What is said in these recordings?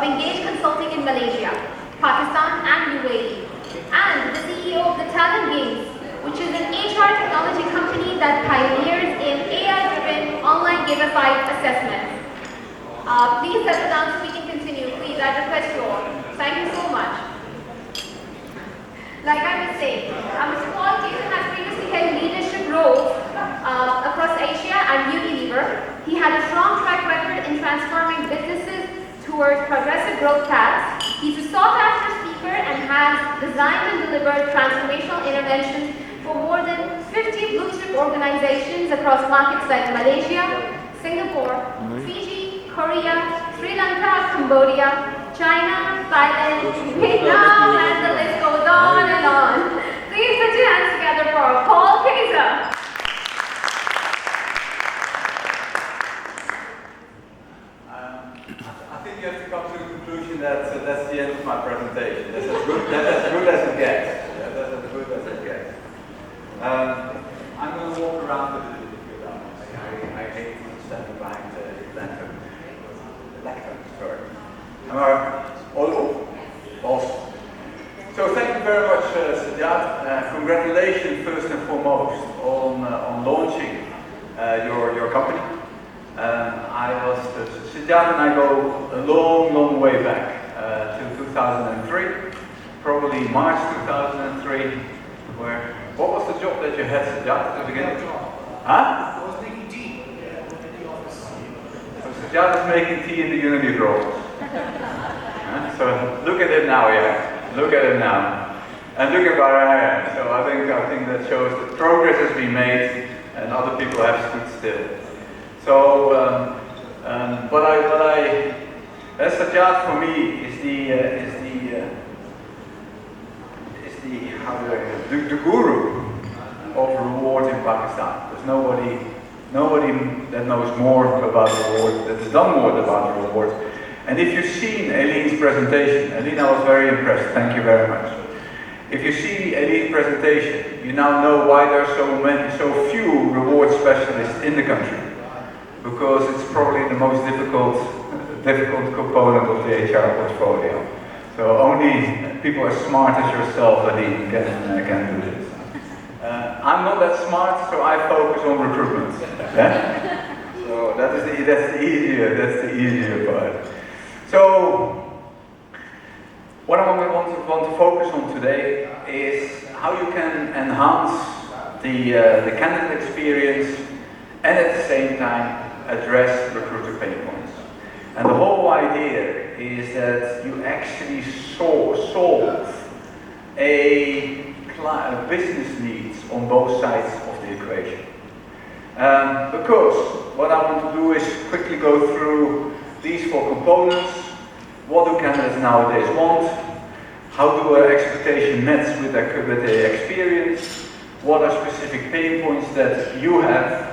Engage Consulting in Malaysia, Pakistan and UAE, and the CEO of the Talent Games, which is an HR technology company that pioneers in AI-driven online gamified assessments. Please settle down so we can continue. Please, I request you all. Thank you so much. Like I was saying, Mr. Keijzer has previously held leadership roles across Asia and Unilever. He had a strong track record in transforming businesses towards progressive growth paths. He's a sought-after speaker and has designed and delivered transformational interventions for more than 50 blue-chip organizations across markets like Malaysia, Singapore, Fiji, Korea, Sri Lanka, Cambodia, China, Thailand, Vietnam, and the list goes on and on. Please put your hands together for Paul Keijzer. I think you have to come to the conclusion that that's the end of my presentation. That's as good as it gets. Yeah, that's as good as it gets. I'm going to walk around a little bit if you don't. I hate standing behind the lectern. Sorry. Awesome. So thank you very much, Sajjad. Congratulations first and foremost on launching your company. Sajjad and I go a long way back to 2003, probably March 2003. What was the job that you had, Sajjad, at the beginning? Huh? I was making tea in the office. So Sajjad is making tea in the Unilever office. So look at it now, yeah. Look at it now. And look at where I am. So I think that shows that progress has been made and other people have stood still. So Sajjad for me is the guru of reward in Pakistan. There's nobody that knows more about reward, that has done more about reward. And if you've seen Eileen's presentation, Eileen, I was very impressed. Thank you very much. If you see Eileen's presentation, you now know why there are so few reward specialists in the country. Because it's probably the most difficult component of the HR portfolio. So only people as smart as yourself, Eileen, can do this. I'm not that smart, so I focus on recruitment. Yeah? So that's the easier part. So what I want to focus on today is how you can enhance the candidate experience and at the same time address recruiter pain points. And the whole idea is that you actually solve a business needs on both sides of the equation. Because what I want to do is quickly go through these four components. What do candidates nowadays want? How do our expectation match with their experience? What are specific pain points that you have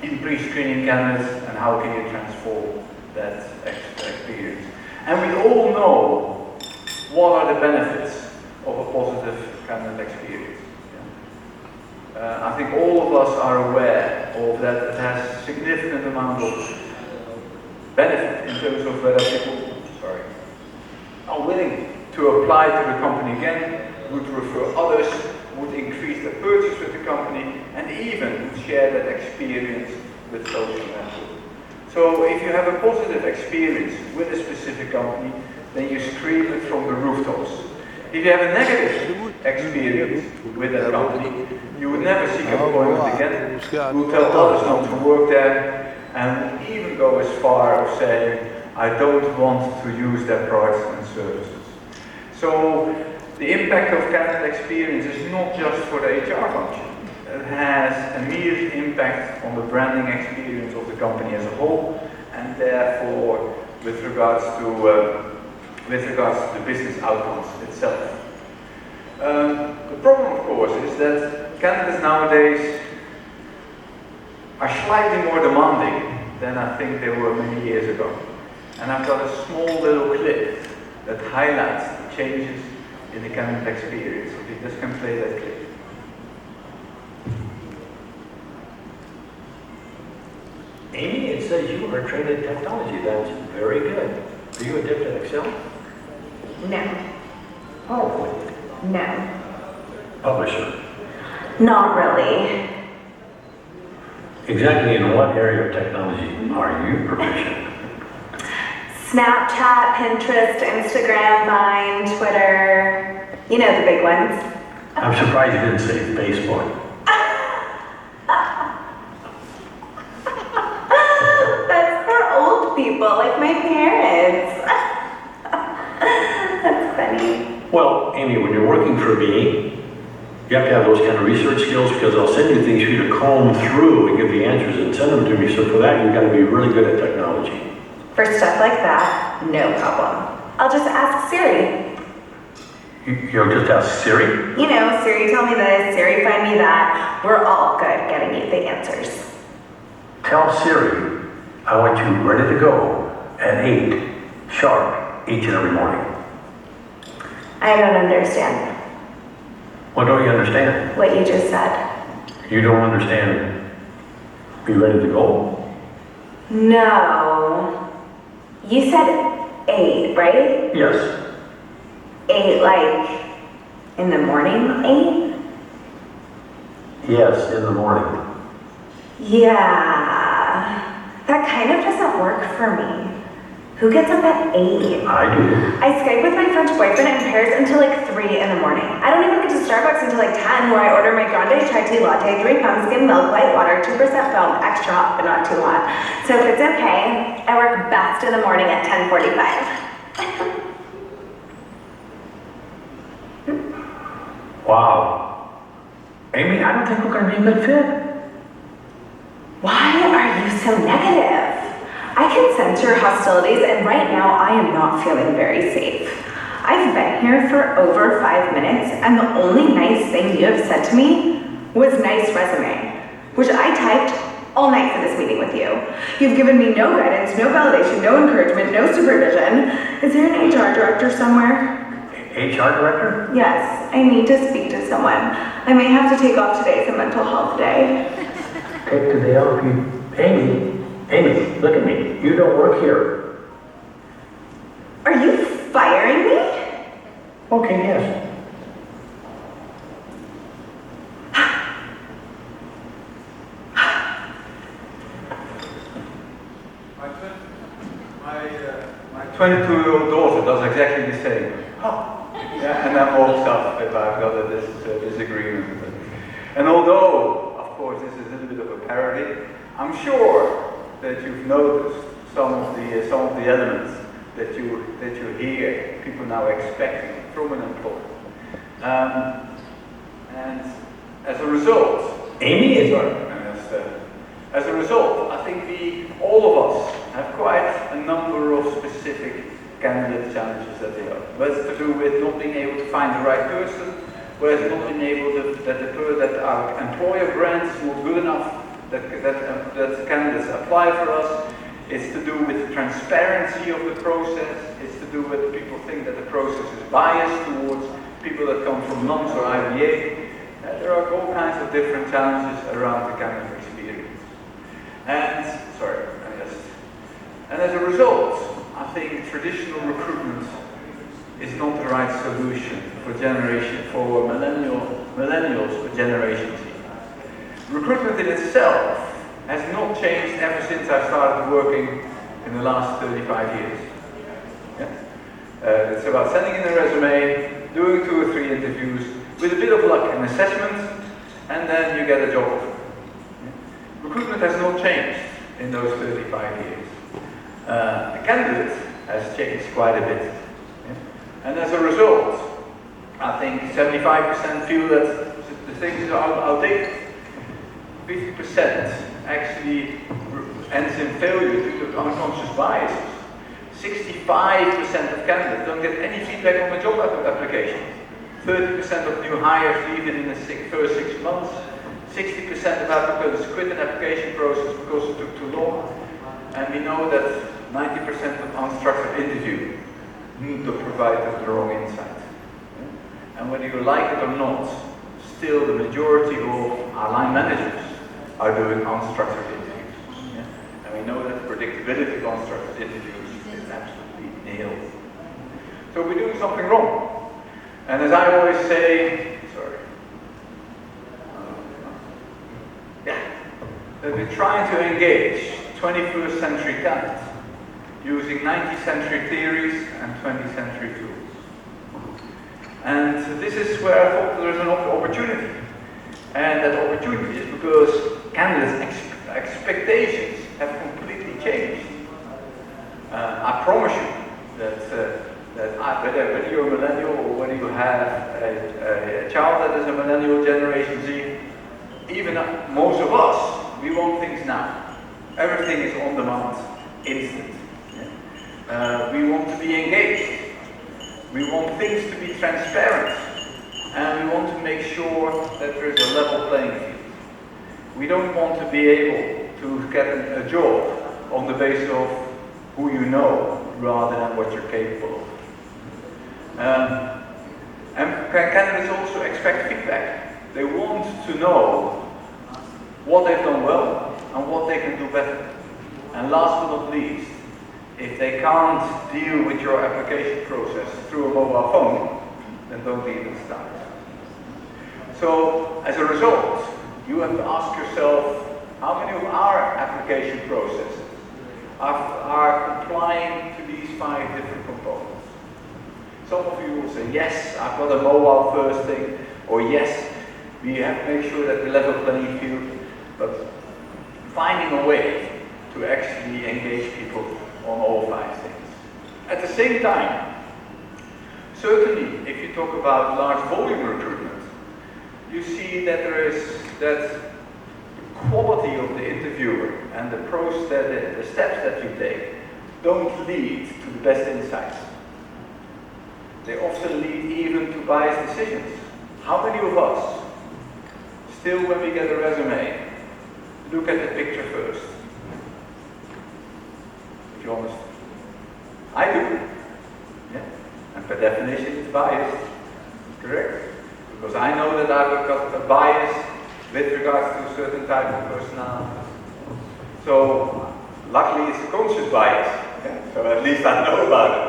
in pre-screening candidates, and how can you transform that experience? And we all know what are the benefits of a positive candidate experience. I think all of us are aware of that. It has a significant amount of benefit in terms of whether people are willing to apply to the company again, would refer others, would increase their purchase with the company, and even would share that experience with social networks. So if you have a positive experience with a specific company, then you scream it from the rooftops. If you have a negative experience with that company, you would never seek employment again. You would tell others not to work there, and even go as far as saying, I don't want to use their products and services. So the impact of candidate experience is not just for the HR function. It has immediate impact on the branding experience of the company as a whole, and therefore with regards to the business outcomes itself. The problem, of course, is that candidates nowadays are slightly more demanding than I think they were many years ago. And I've got a small little clip that highlights the changes in the candidate experience. If you just can play that clip. Amy, it says you are trained in technology. That's very good. Are you adept at Excel? No. Oh, No. publisher. Not really. Exactly in what area of technology are you proficient? Snapchat, Pinterest, Instagram, Vine, Twitter. You know the big ones. I'm surprised you didn't say Facebook. That's for old people, like my parents. That's funny. Well, Amy, when you're working for me, you have to have those kind of research skills because I'll send you things for you to comb through and give the answers and send them to me. So for that, you've got to be really good at technology. For stuff like that, no problem. I'll just ask Siri. You'll just ask Siri? You know, Siri tell me this, Siri find me that. We're all good at getting you the answers. Tell Siri I want you ready to go at 8 sharp each and every morning. I don't understand What don't you understand? what you just said. You don't understand. Be ready to go? No. You said 8, right? Yes. 8 like in the morning 8? Yes, in the morning. Yeah. That kind of doesn't work for me. Who gets up at 8? I do. I Skype with my French boyfriend in Paris until like 3 in the morning. I don't even get to Starbucks until like 10, where I order my grande chai tea latte, 3 pounds skim milk, white water, 2% foam, extra hot but not too hot. So if it's okay, I work best in the morning at 10:45. Wow. Amy, I don't think we're going to be a good fit. Why are you so negative? I can sense your hostilities, and right now I am not feeling very safe. I've been here for over 5 minutes, and the only nice thing you have said to me was nice resume, which I typed all night for this meeting with you. You've given me no guidance, no validation, no encouragement, no supervision. Is there an HR director somewhere? HR director? Yes, I need to speak to someone. I may have to take off today as a mental health day. Take the day off. Amy, look at me. You don't work here. Are you firing me? Okay, yes. My 22-year-old daughter does exactly the same. Yeah, and then walks up if I've got a disagreement with it. And although, of course, this is a little bit of a parody, I'm sure that you've noticed some of the elements that you hear people now expecting from an employer. And as a result, Amy is as a result, I think all of us have quite a number of specific candidate challenges that they have. Whether it's to do with not being able to find the right person, whether it's not being able to, that our employer brand is not good enough, that candidates apply for us. It's to do with the transparency of the process. It's to do with people think that the process is biased towards people that come from NOMS or IBA. There are all kinds of different challenges around the candidate experience. And as a result, I think traditional recruitment is not the right solution for millennials for Generation Z. Recruitment in itself has not changed ever since I started working in the last 35 years. Yeah? It's about sending in a resume, doing 2 or 3 interviews, with a bit of luck and assessment, and then you get a job offer. Yeah? Recruitment has not changed in those 35 years. The candidate has changed quite a bit. Yeah? And as a result, I think 75% feel that the things are outdated. 50% actually ends in failure due to unconscious biases. 65% of candidates don't get any feedback on the job application. 30% of new hires leave it in the first 6 months. 60% of applicants quit an application process because it took too long. And we know that 90% of unstructured interview need to provide us the wrong insight. Yeah? And whether you like it or not, still the majority of our line managers are doing unstructured interviews. Yeah? And we know that the predictability of unstructured interviews is absolutely hills. So we're doing something wrong. And as I always say, that we're trying to engage 21st century talent using 19th century theories and 20th century tools. And this is where I thought there is an opportunity. And that opportunity is because candidates' expectations have completely changed. I promise you that whether you're a millennial or whether you have a child that is a millennial Generation Z, even most of us, we want things now. Everything is on demand, instant. We want to be engaged. We want things to be transparent. And we want to make sure that there is a level playing field. We don't want to be able to get a job on the basis of who you know rather than what you're capable of. And candidates also expect feedback. They want to know what they've done well and what they can do better. And last but not least, if they can't deal with your application process through a mobile phone, then don't even start. So, as a result, you have to ask yourself, how many of our application processes are complying to these 5 different components? Some of you will say, yes, I've got a mobile first thing, or yes, we have to make sure that we level playing field, but finding a way to actually engage people on all 5 things. At the same time, certainly, if you talk about large volume recruitment, you see that there is that the quality of the interviewer and the steps that you take don't lead to the best insights. They often lead even to biased decisions. How many of us, still when we get a resume, look at the picture first? If you're honest. I do. Yeah. And per definition it's biased. Correct? Because I know that I've got a bias with regards to a certain type of personality. So, luckily it's a conscious bias. Yeah? So at least I know about it.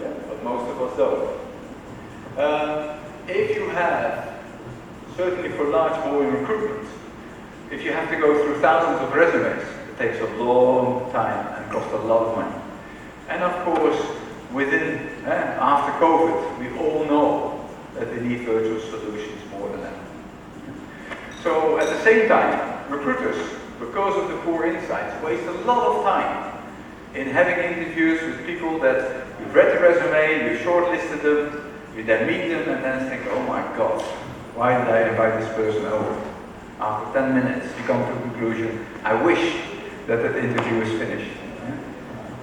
Yeah? But most of us don't. If you have, certainly for large volume recruitment, if you have to go through thousands of resumes, it takes a long time and costs a lot of money. And of course, after COVID, we all know that they need virtual solutions more than ever. So at the same time, recruiters, because of the poor insights, waste a lot of time in having interviews with people that you've read the resume, you've shortlisted them, you then meet them and then think, oh my God, why did I invite this person over? After 10 minutes, you come to a conclusion, I wish that interview is finished.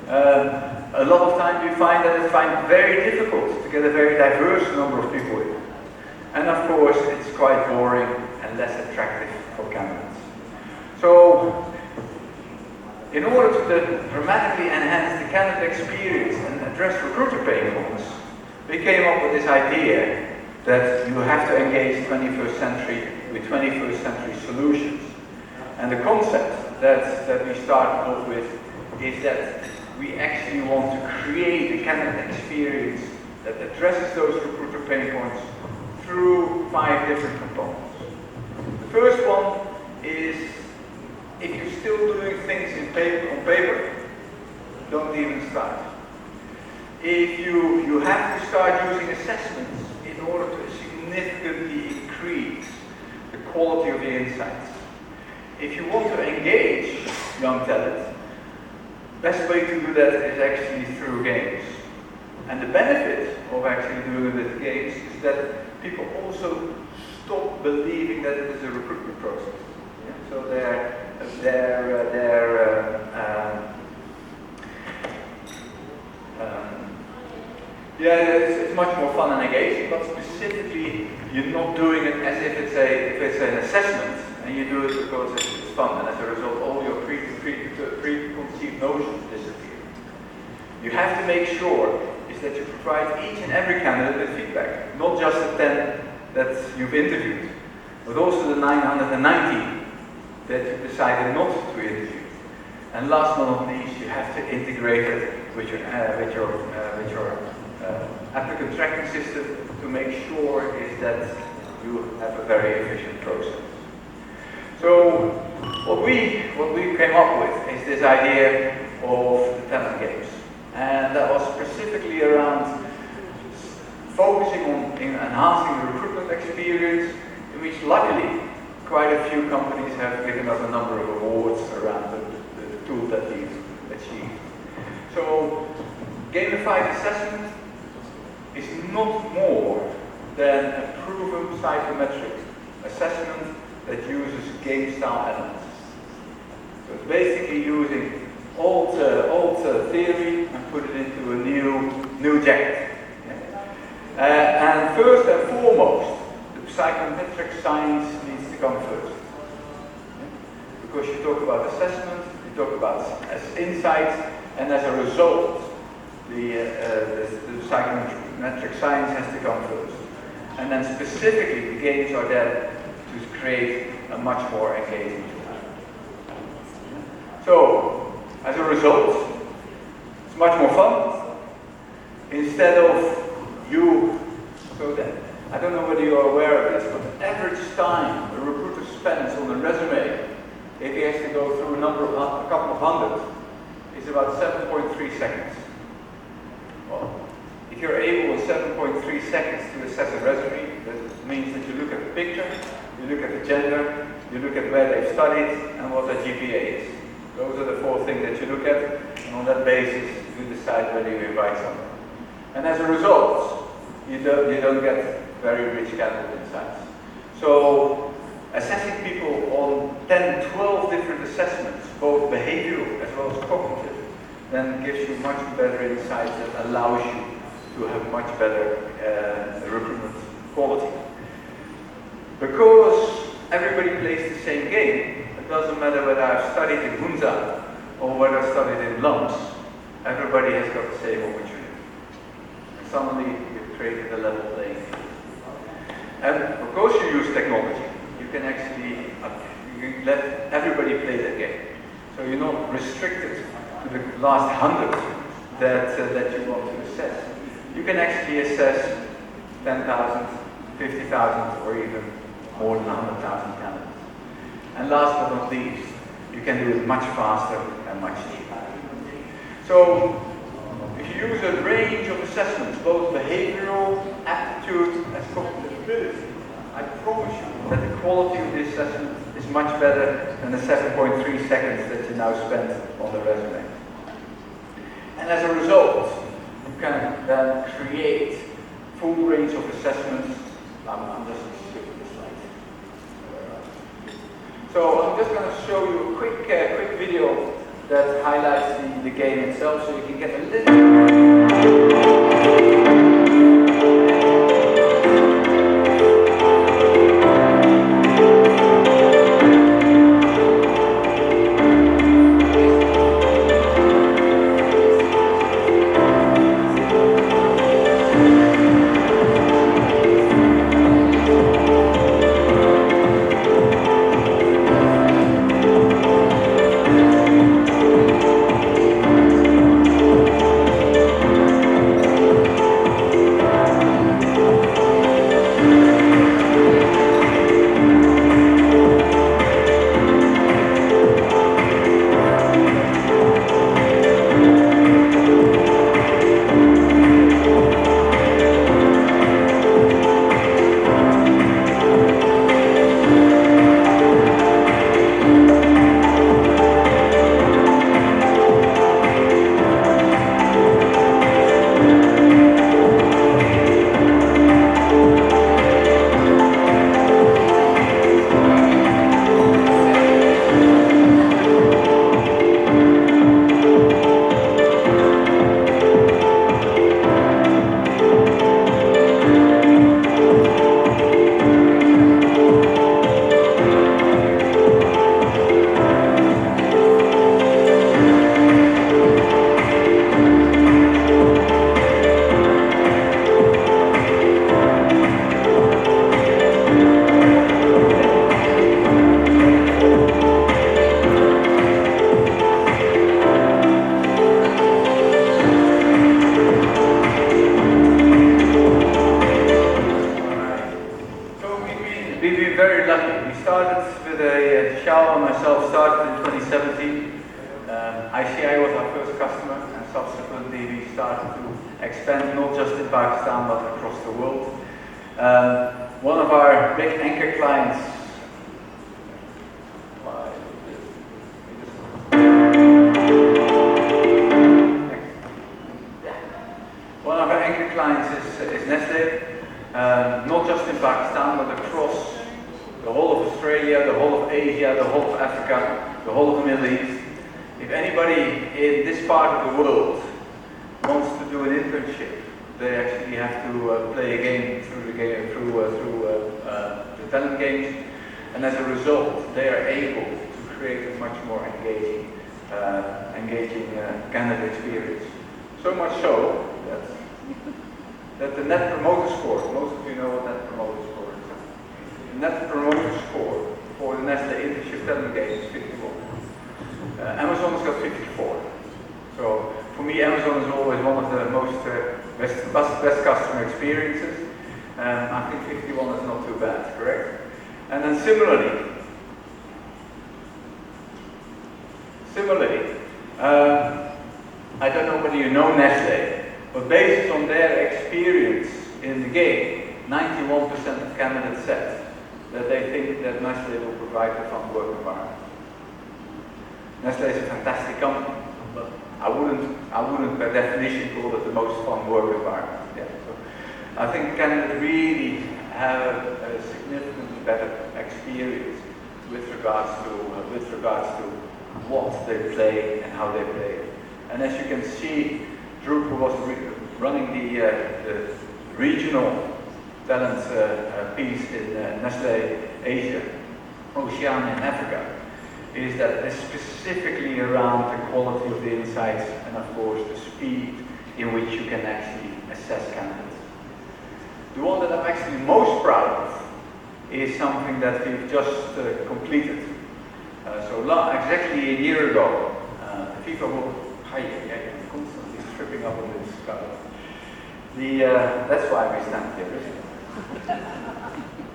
A lot of times we find that it's very difficult to get a very diverse number of people in. And of course, it's quite boring and less attractive for candidates. So, in order to dramatically enhance the candidate experience and address recruiter pain points, we came up with this idea that you have to engage 21st century with 21st century solutions. And the concept that we started off with is that we actually want to create a candidate experience that addresses those recruiter pain points through 5 different components. The first one is, if you're still doing things on paper, don't even start. If you have to start using assessments in order to significantly increase the quality of the insights. If you want to engage young talent, best way to do that is actually through games. And the benefit of actually doing it with games is that people also stop believing that it is a recruitment process. Yeah? So it's much more fun and engaging, but specifically you're not doing it as if it's an assessment, and you do it because it's fun, and as a result all your preconceived notions disappear. You have to make sure is that you provide each and every candidate with feedback, not just the 10 that you've interviewed, but also the 990 that you decided not to interview. And last but not least, you have to integrate it your applicant tracking system to make sure is that you have a very efficient process. So what we came up with is this idea of the talent games, and that was specifically around focusing on enhancing the recruitment experience, in which luckily quite a few companies have given us a number of awards around the tool that we've achieved. So gamified assessment is not more than a proven psychometric assessment that uses game-style elements. So it's basically using old theory and put it into a new jacket. And first and foremost, the psychometric science needs to come first. Because you talk about assessment, you talk about insights, and as a result, the psychometric science has to come first. And then specifically, the games are there to create a much more engaging tool. So, as a result, it's much more fun. Instead of I don't know whether you are aware of this, but the average time a recruiter spends on a resume, if he has to go through a couple of hundred, is about 7.3 seconds. Well, if you're able in 7.3 seconds to assess a resume, that means that you look at the picture, you look at the gender, you look at where they've studied, and what their GPA is. Those are the 4 things that you look at, and on that basis, you decide whether you invite someone. And as a result, you don't get very rich candidate insights. So, assessing people on 10, 12 different assessments, both behavioral as well as cognitive, then gives you much better insights that allows you to have much better recruitment quality. Because everybody plays the same game, it doesn't matter whether I've studied in Hunza or whether I've studied in Lums, everybody has got the same opportunity. And suddenly you've created a level playing field. And because you use technology, you can actually let everybody play that game. So you're not restricted to the last 100 that you want to assess. You can actually assess 10,000, 50,000, or even more than 100,000 candidates. And last but not least, you can do it much faster and much cheaper. So if you use a range of assessments, both behavioral, aptitude, and cognitive ability, I promise you that the quality of the assessment is much better than the 7.3 seconds that you now spend on the resume. And as a result, you can then create full range of assessments. I'm just skipping this slide. So I'm just going to show you a quick video that highlights the game itself, so you can get a little. myself started in 2017. ICI was our first customer, and subsequently we started to expand not just in Pakistan but across the world. One of our big anchor clients, is Nestle, not just in Pakistan but across the whole of Australia, the whole of Asia, the whole of Africa, the whole of the Middle East. If anybody in this part of the world wants to do an internship, they actually have to play a game through the talent games, and as a result, they are able to create a much more engaging candidate experience. So much so that the Net Promoter Score, most of you know what Net Promoter Score is. The Net Promoter Score for the Nestle internship talent game is 51. Amazon has got 54. So for me, Amazon is always one of the most best customer experiences. I think 51 is not too bad, correct? And then similarly, I don't know whether you know Nestle, but based on their experience in the game, 91% of candidates said that they think that Nestle will provide a fun work environment. Nestle is a fantastic company, but I wouldn't by definition call it the most fun work environment. Yeah, so I think candidates really have a significantly better experience with regards to what they play and how they play it. And as you can see, Drew, who was running the regional talent piece in Nestle Asia, Oceania and Africa, is that it's specifically around the quality of the insights and of course the speed in which you can actually assess candidates. The one that I'm actually most proud of is something that we've just completed. So exactly a year ago, the FIFA World Cup, I'm constantly tripping up on this cover. That's why we stand here, isn't it?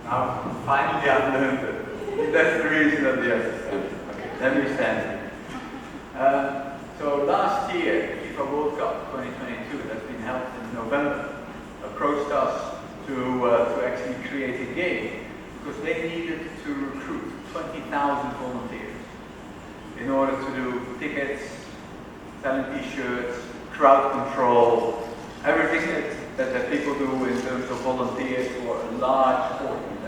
Now, finally I've learned it. That's the reason of the exercise. Okay, let me stand here. So last year, FIFA World Cup 2022, that's been held in November, approached us to actually create a game because they needed to recruit 20,000 volunteers in order to do tickets, selling t-shirts, crowd control, everything that people do in terms of volunteers for a large sporting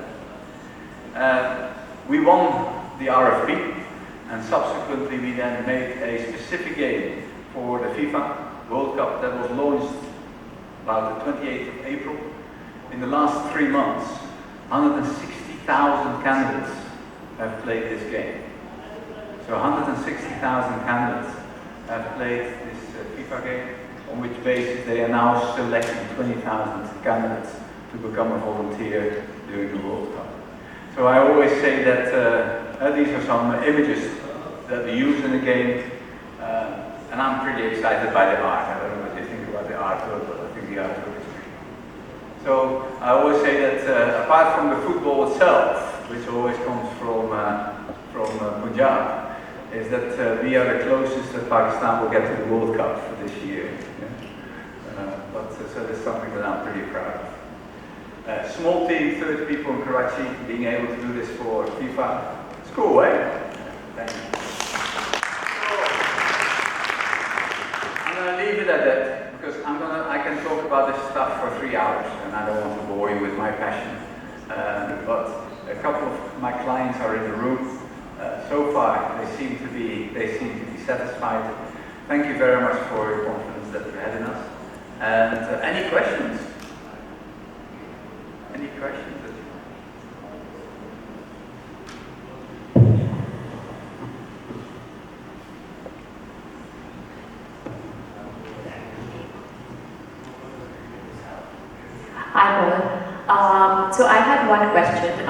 event. We won the RFP, and subsequently we then made a specific game for the FIFA World Cup that was launched about the 28th of April. In the last 3 months, 160,000 candidates have played this game. So 160,000 candidates have played this FIFA game, on which basis they are now selecting 20,000 candidates to become a volunteer during the World Cup. So I always say that these are some images that we use in the game, and I'm pretty excited by the art. I don't know what you think about the artwork, but I think the artwork is pretty cool. So I always say that apart from the football itself, which always comes from Punjab, is that we are the closest that Pakistan will get to the World Cup for this year. So that's something that I'm pretty proud of. Small team, 30 people in Karachi, being able to do this for FIFA. It's cool, eh? Thank you. I'm going to leave it at that because I can talk about this stuff for 3 hours, and I don't want to bore you with my passion. But a couple of my clients are in the room. So far, they seem to be satisfied. Thank you very much for your confidence that you had in us. And any questions? Any questions? Hi, Paul. So I had one question. In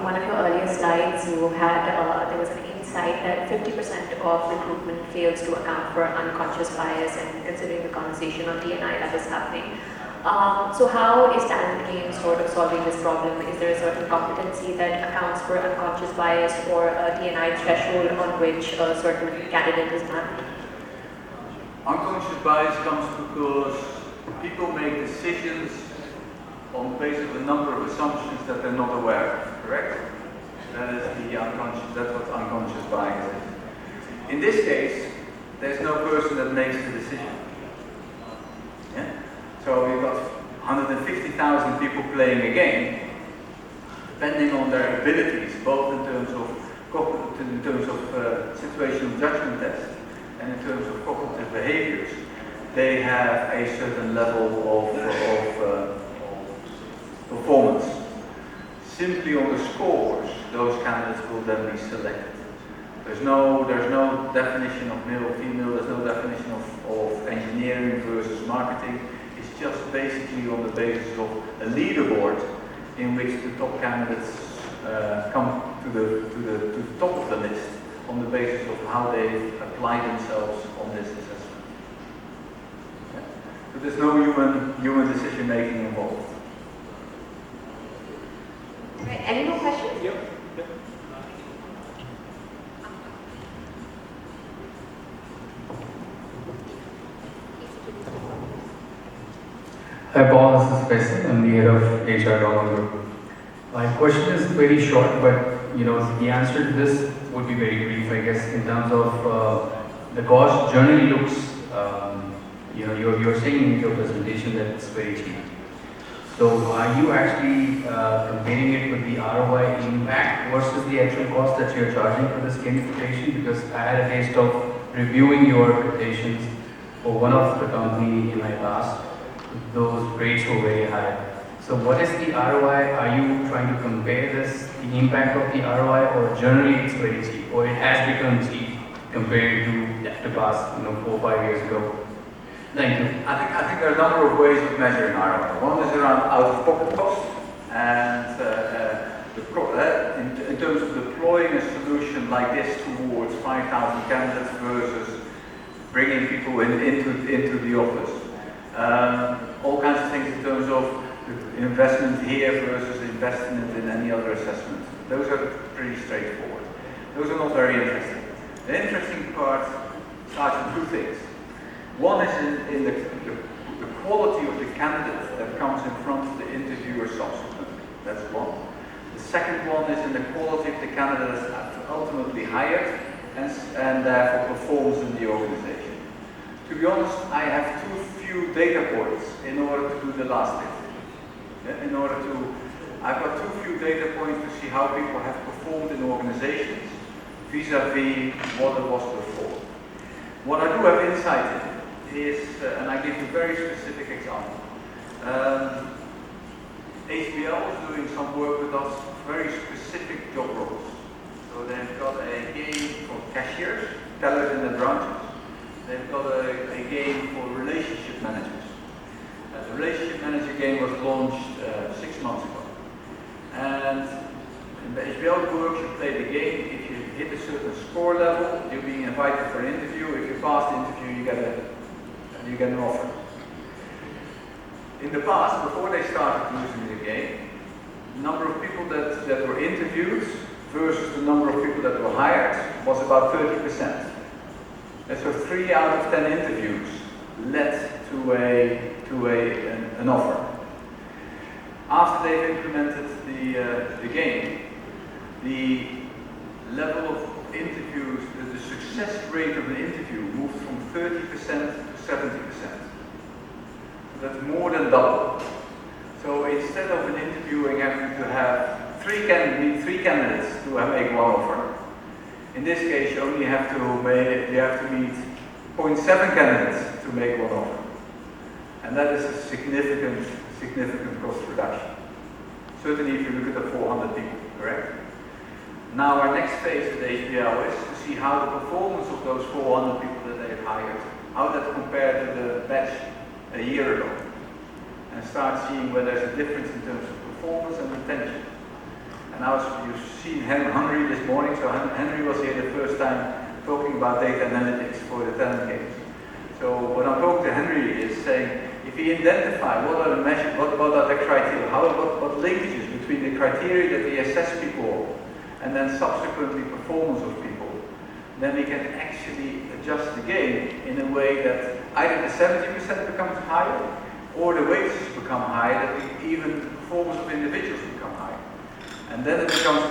one of your earlier slides, you had there was an insight that 50% of recruitment fails to account for unconscious bias, and considering the conversation on D&I that was happening, So how is talent game sort of solving this problem? Is there a certain competency that accounts for unconscious bias or a DNI threshold on which a certain candidate is mapped? Unconscious bias comes because people make decisions on the basis of a number of assumptions that they're not aware of, correct? That is the unconscious, that's what unconscious bias is. In this case, there's no person that makes the decision. Yeah? So we've got 150,000 people playing a game, depending on their abilities, both in terms of situational judgment tests and in terms of cognitive behaviors. They have a certain level of performance. Simply on the scores, those candidates will then be selected. There's no definition of male or female, there's no definition of engineering versus marketing. It's just basically on the basis of a leaderboard in which the top candidates come to the top of the list on the basis of how they apply themselves on this assessment. Yeah? So there's no human decision making involved. Right. Any more questions? Yep. Hi Paul, this is Faisal. I'm the head of HR Download Group. My question is very short, but the answer to this would be very brief, I guess, in terms of the cost generally looks, you're saying in your presentation that it's very cheap. So are you actually comparing it with the ROI impact versus the actual cost that you're charging for this gamification? Because I had a taste of reviewing your presentations for one of the company in my past. Those rates were very high. So what is the ROI? Are you trying to compare this, the impact of the ROI, or generally it's very cheap, or it has become cheap compared to the past, 4 or 5 years ago? Thank you. I think there are a number of ways of measuring ROI. One is around out-of-pocket cost, and in terms of deploying a solution like this towards 5,000 candidates versus bringing people into the office. All kinds of things in terms of investment here versus investment in any other assessment. Those are pretty straightforward. Those are not very interesting. The interesting part starts with two things. One is in the quality of the candidate that comes in front of the interviewer subsequently. That's one. The second one is in the quality of the candidate that's ultimately hired and therefore performs in the organization. To be honest, I have too few data points in order to do the last bit. I've got too few data points to see how people have performed in organizations vis-a-vis what it was before. What I do have insight in is, and I give you a very specific example. HBL is doing some work with us, very specific job roles. So they've got a game for cashiers, tellers in the branches. They've got a game for relationship managers. The relationship manager game was launched 6 months ago. And in the HBL works, you play the game. If you hit a certain score level, you're being invited for an interview. If you pass the interview, you get an offer. In the past, before they started using the game, the number of people that were interviewed versus the number of people that were hired was about 30%. And so 3 out of 10 interviews led to an offer. After they've implemented the game, the level of interviews, the success rate of an interview moved from 30% to 70%. So that's more than double. So instead of an interviewing having to have three candidates to make one offer, in this case you only have to meet 0.7 candidates to make one offer. And that is a significant cost reduction. Certainly if you look at the 400 people, correct? Now our next phase with HBL is to see how the performance of those 400 people that they've hired, how that compared to the batch a year ago. And start seeing where there's a difference in terms of performance and retention. And now you've seen Henry this morning, so Henry was here the first time talking about data analytics for the talent games. So what I'm talking to Henry is saying, if we identify what are the measures, what are the criteria, what linkages between the criteria that we assess people on, and then subsequently performance of people, then we can actually adjust the game in a way that either the 70% becomes higher, or the wages become higher, that even the performance of individuals become higher. And then it becomes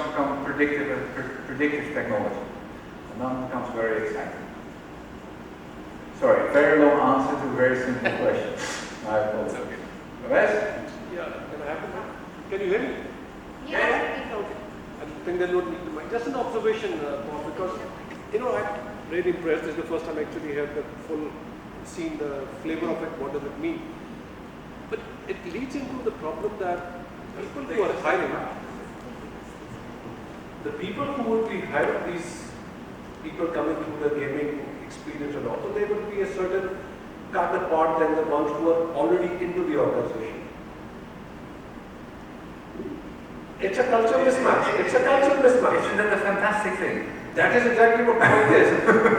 predictive technology. And then it becomes very exciting. Sorry, very long answer to a very simple question. My apologies. Okay. Rest? Yeah, can I have it now? Can you hear me? Yes. Okay. I think they don't need to mind. Just an observation, Paul, because, I'm really impressed. This is the first time I actually had seen the flavor of it. What does it mean? But it leads into the problem that people who are hiring, the people who would be hiring these people coming through the gaming experience and all, so there will be a certain counterpart than the ones who are already into the organization. It's a cultural mismatch. It's a cultural mismatch. Isn't that a fantastic thing? That is exactly what the point is.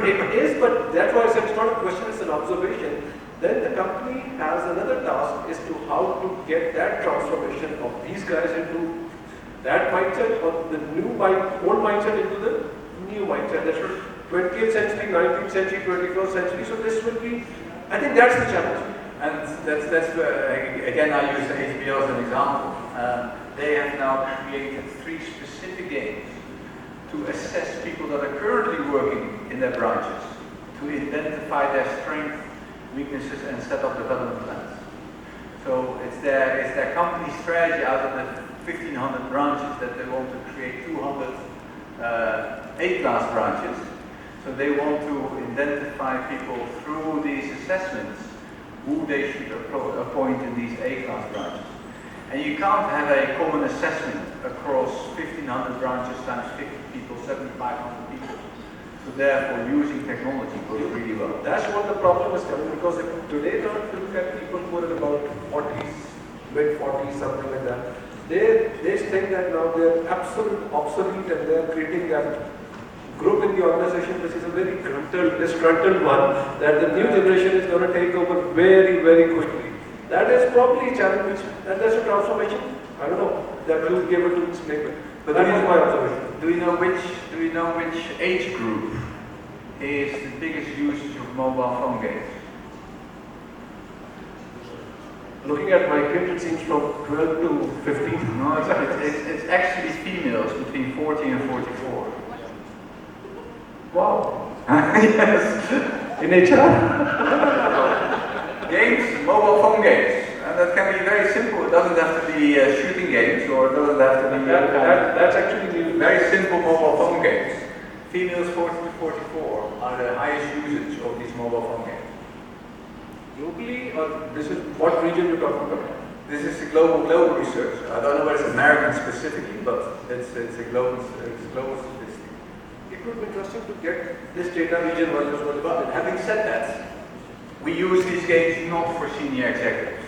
It is, but that's why I said it's not a question, it's an observation. Then the company has another task is to how to get that transformation of these guys into that mindset, or the old mindset into the new mindset. That's 20th century, 19th century, 21st century. So this will be, I think that's the challenge. And that's again, I use HBO as an example. They have now created 3 specific games to assess people that are currently working in their branches, to identify their strengths, weaknesses, and set up development plans. So it's their company strategy out of the 1,500 branches that they want to create 200 A-class branches. So they want to identify people through these assessments who they should appoint in these A-class branches. And you can't have a common assessment across 1,500 branches times 50 people, 7,500 people. So therefore, using technology goes really well. That's what the problem is coming, because if today now if you look at people who are about 40s, mid-40s, something like that, they think that now they're absolutely obsolete and they're creating that group in the organization which is a very disgruntled one, that the new generation is going to take over very, very quickly. That is probably a challenge, and that's a transformation. I don't know that you'll be able to explain it, but that is my observation. Do we know which age group is the biggest usage of mobile phone games? Looking at my kids, it seems from 12 to 15. No, it's actually females between 40 and 44. Wow. Yes. In HR? Games, mobile phone games. And that can be very simple. It doesn't have to be shooting games, or it doesn't have to be... That's actually very simple mobile phone games. Females 40 to 44 are the highest usage of these mobile phone games. globally, or this is what region you're talking about? This is a global research. I don't know whether it's American specifically, but it's a global statistic. It would be interesting to get this data region wise as well. But having said that, we use these games not for senior executives.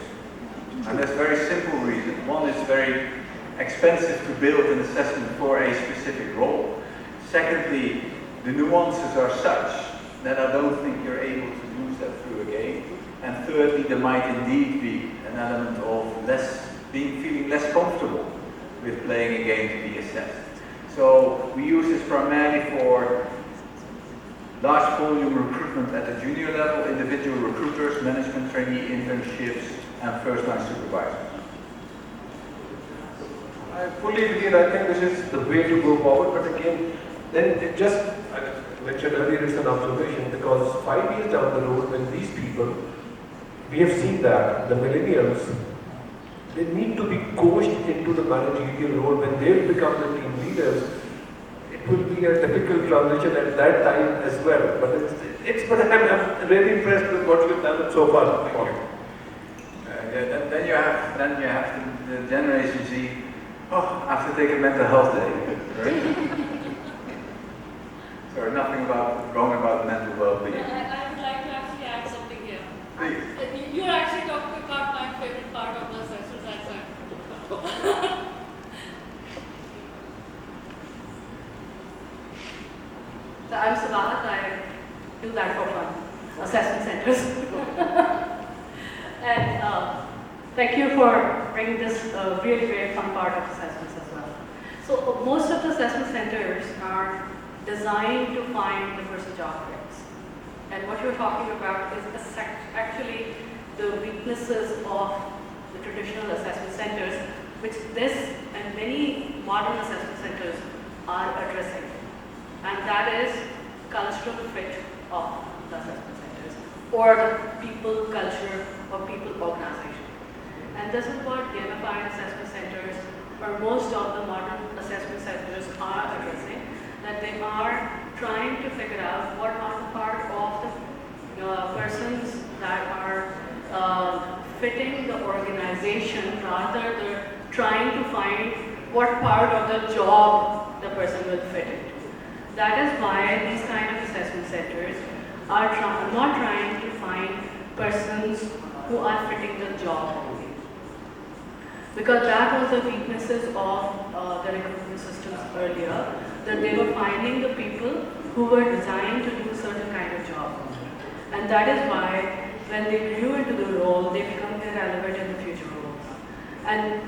And there's a very simple reason. One, it's very expensive to build an assessment for a specific role. Secondly, the nuances are such that I don't think you're able to use that through a game. And thirdly, there might indeed be an element of feeling less comfortable with playing a game to be assessed. So we use this primarily for large volume recruitment at the junior level, individual recruiters, management trainee internships, and first-line supervisors. I fully agree, and I think this is the way to go forward. But again, then it just, I mentioned earlier, it's an observation, because 5 years down the road, when these people, we have seen that the millennials, they need to be coached into the managerial role. When they become the team leaders, it will be a difficult transition at that time as well. But I'm really impressed with what you've done so far. Then you have the generation Z. Oh, I have to take a mental health day. Right? Sorry, nothing wrong about mental well-being. I would like to actually add something here. Please. You're actually talking about my favorite part of the session. So I'm Savannah, I do that for fun, assessment centers. And thank you for bringing this really very fun part of assessments as well. So most of the assessment centers are designed to find diverse job fits. And what you're talking about is actually the weaknesses of the traditional assessment centers, which this and many modern assessment centers are addressing. And that is cultural fit of the assessment centers, or the people culture or people organization. And this is what gamified assessment centers, or most of the modern assessment centers are addressing, that they are trying to figure out what are the part of the persons that are fitting the organization, rather they're trying to find what part of the job the person will fit into. That is why these kind of assessment centers are not trying to find persons who are fitting the job only. Because that was the weaknesses of the recruitment systems earlier, that they were finding the people who were designed to do certain kind of job. And that is why when they grew into the role, they become irrelevant in the future roles. And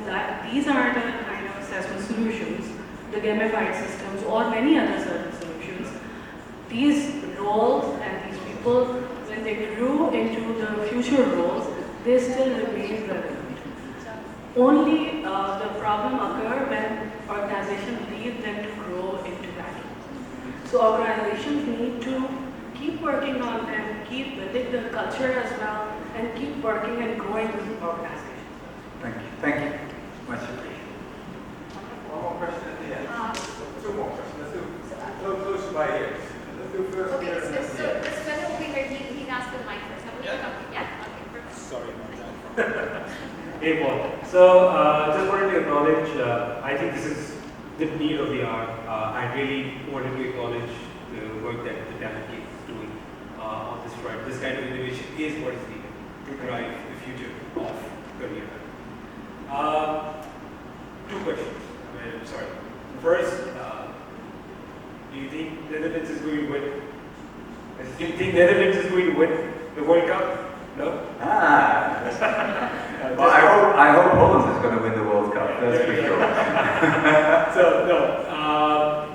these are the kind of assessment solutions, the gamified systems or many other certain solutions. These roles and these people, when they grew into the future roles, they still remain relevant. Only the problem occurs when organizations leave them to grow into that. So organizations need to keep working on them, keep building the culture as well, and keep working and growing with the organization. Thank you. Thank you. Much appreciated. One more question at the end. Two more questions. Let's do close by here. Let's do first Okay, here and then so here. this fellow over here, he asked for the mic first. Yeah, okay, perfect. Sorry about that. Hey Paul. So just wanted to acknowledge, I think this is the need of the hour. I really wanted to acknowledge the work that the talent team is doing on this front. This kind of innovation is what is needed to drive the future of career. Two questions. I'm sorry. First, do you think Netherlands is going to win? Do you think Netherlands is going to win the World Cup? No? Well, I hope Holland is going to win the World Cup, that's for sure. So, no.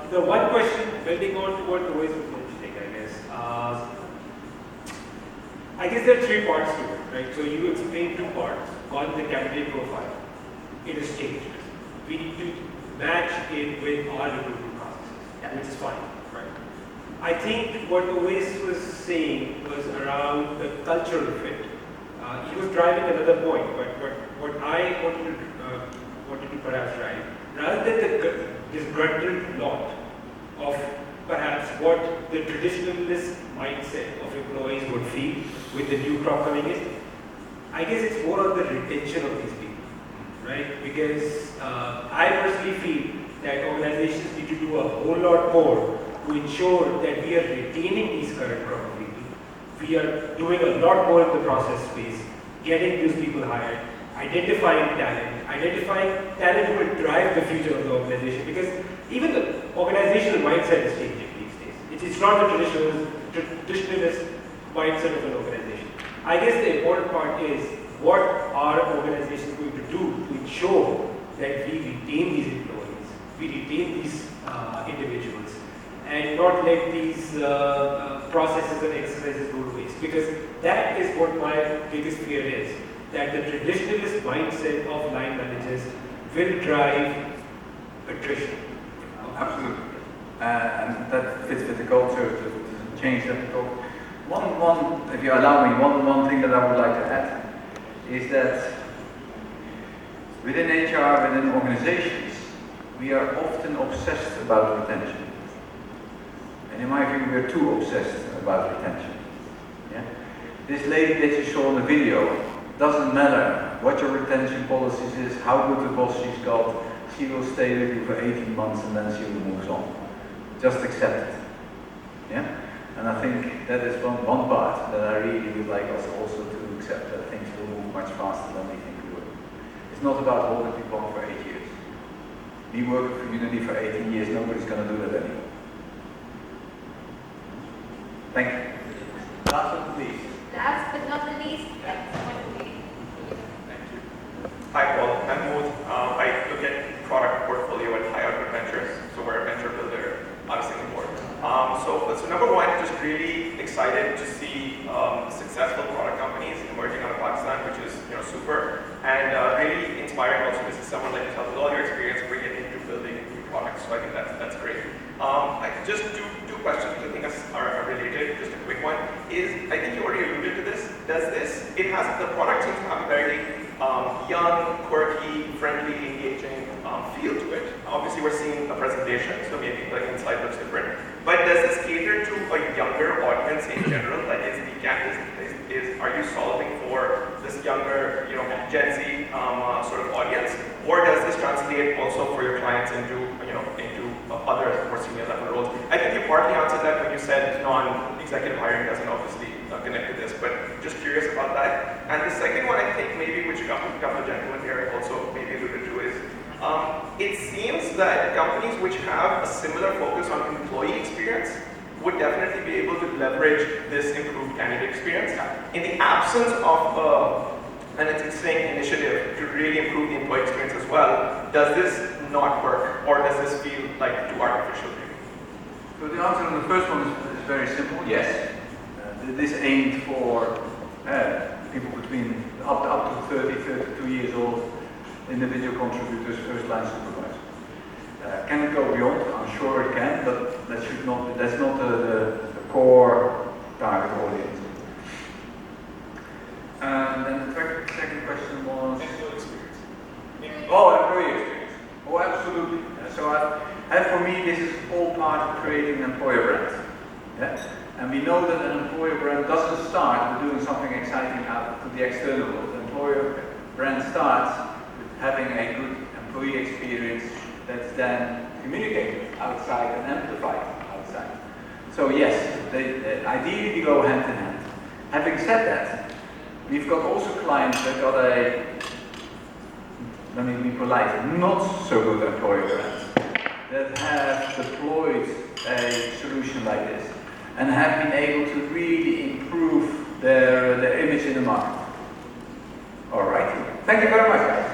The one question, building on to what the voice was mentioning, I guess there are three parts to it, right? So you explained two parts. One, the candidate profile. It has changed. We need to match it with our recruitment processes, which is fine, right? I think what Oasis was saying was around the cultural fit. He was driving another point, but what I wanted to perhaps drive, rather than the disgruntled lot of perhaps what the traditionalist mindset of employees would feel with the new crop coming in, I guess it's more on the retention of these people, right? Because I personally feel that organizations need to do a whole lot more to ensure that we are retaining these current crop of people. We are doing a lot more in the process space, getting these people hired, identifying talent who will drive the future of the organization. Because even the organizational mindset is changing these days. It's not the traditionalist mindset of an organization. I guess the important part is what are organizations going to do to ensure that we retain these employees, we retain these individuals, and not let these processes and exercises go to waste. Because that is what my biggest fear is, that the traditionalist mindset of line managers will drive attrition. Absolutely. And that fits with the culture to change that talk. One, if you allow me, one thing that I would like to add is that within HR, within organizations, we are often obsessed about retention. And in my view, we are too obsessed about retention. Yeah? This lady that you saw in the video, doesn't matter what your retention policies is, how good the boss she's got, she will stay with you for 18 months and then she will move on. Just accept it. Yeah? And I think that is one part that I really would like us also to accept, that things will move much faster than we think we will. It's not about holding people on for 8 years. We work in a community for 18 years, nobody's going to do that anymore. Thank you. Last but not least. Last but not the least, already alluded to this. The product seems to have a very young, quirky, friendly, engaging feel to it. Obviously, we're seeing a presentation, so maybe the inside looks different. But does this cater to a younger audience in general? Like, are you solving for this younger, Gen Z sort of audience, or does this translate also for your clients into other more senior level roles? I think you partly answered that when you said non-executive hiring doesn't obviously connect to this, but just curious about that. And the second one, I think maybe which a couple of gentlemen here also maybe alluded to is, it seems that companies which have a similar focus on employee experience would definitely be able to leverage this improved candidate experience. In the absence of an existing initiative to really improve the employee experience as well, does this not work, or does this feel like too artificial? So the answer on the first one is very simple, yes. This aimed for people between up to 30, 32 years old, individual contributors, first line supervisors. Can it go beyond? I'm sure it can, but that's not the core target audience. And then the second question was? Employee experience. Oh, employee experience. Oh, absolutely. And for me, this is all part of creating an employer brand. Yeah? And we know that an employer brand doesn't start with doing something exciting out to the external world. The employer brand starts with having a good employee experience that's then communicated outside and amplified outside. So yes, ideally they go hand in hand. Having said that, we've got also clients that got let me be polite, not so good employer brands that have deployed a solution like this and have been able to really improve their image in the market. All right. Thank you very much, guys.